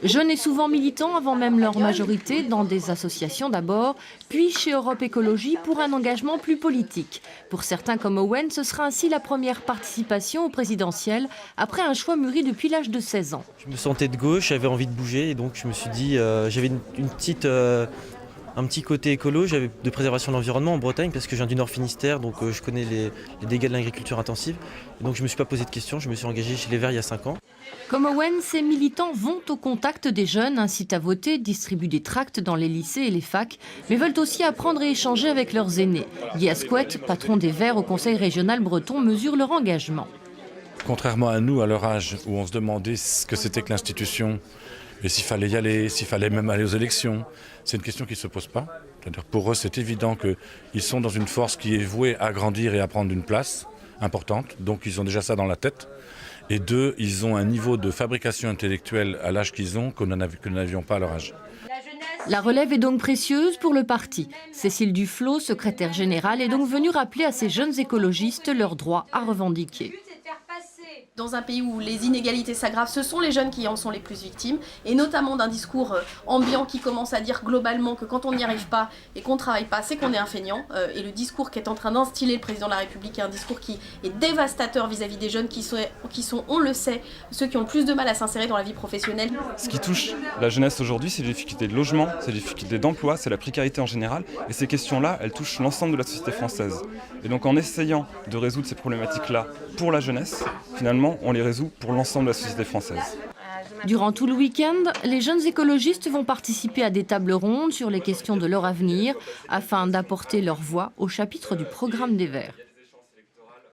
Jeunes et souvent militants avant même leur majorité, dans des associations d'abord, puis chez Europe Écologie pour un engagement plus politique. Pour certains comme Owen, ce sera ainsi la première participation au présidentiel après un choix mûri depuis l'âge de 16 ans. Je me sentais de gauche, j'avais envie de bouger et donc je me suis dit, j'avais un petit côté écolo, j'avais de préservation de l'environnement en Bretagne parce que je viens du Nord Finistère, donc je connais les dégâts de l'agriculture intensive. Et donc je ne me suis pas posé de questions, je me suis engagé chez les Verts il y a 5 ans. Comme Owen, ces militants vont au contact des jeunes, incitent à voter, distribuent des tracts dans les lycées et les facs, mais veulent aussi apprendre et échanger avec leurs aînés. Guy Asquette, patron des Verts au Conseil régional breton, mesure leur engagement. Contrairement à nous, à leur âge, où on se demandait ce que c'était que l'institution, et s'il fallait y aller, s'il fallait même aller aux élections, c'est une question qui ne se pose pas. C'est-à-dire pour eux, c'est évident qu'ils sont dans une force qui est vouée à grandir et à prendre une place importante. Donc ils ont déjà ça dans la tête. Et deux, ils ont un niveau de fabrication intellectuelle à l'âge qu'ils ont que nous n'avions pas à leur âge. La relève est donc précieuse pour le parti. Cécile Duflot, secrétaire générale, est donc venue rappeler à ces jeunes écologistes leurs droits à revendiquer. Dans un pays où les inégalités s'aggravent, ce sont les jeunes qui en sont les plus victimes, et notamment d'un discours ambiant qui commence à dire globalement que quand on n'y arrive pas et qu'on ne travaille pas, c'est qu'on est un feignant. Et le discours qu'est en train d'instiller le président de la République est un discours qui est dévastateur vis-à-vis des jeunes qui sont, on le sait, ceux qui ont le plus de mal à s'insérer dans la vie professionnelle. Ce qui touche la jeunesse aujourd'hui, c'est les difficultés de logement, c'est les difficultés d'emploi, c'est la précarité en général, et ces questions-là, elles touchent l'ensemble de la société française. Et donc en essayant de résoudre ces problématiques-là pour la jeunesse, finalement, on les résout pour l'ensemble de la société française. Durant tout le week-end, les jeunes écologistes vont participer à des tables rondes sur les questions de leur avenir afin d'apporter leur voix au chapitre du programme des Verts.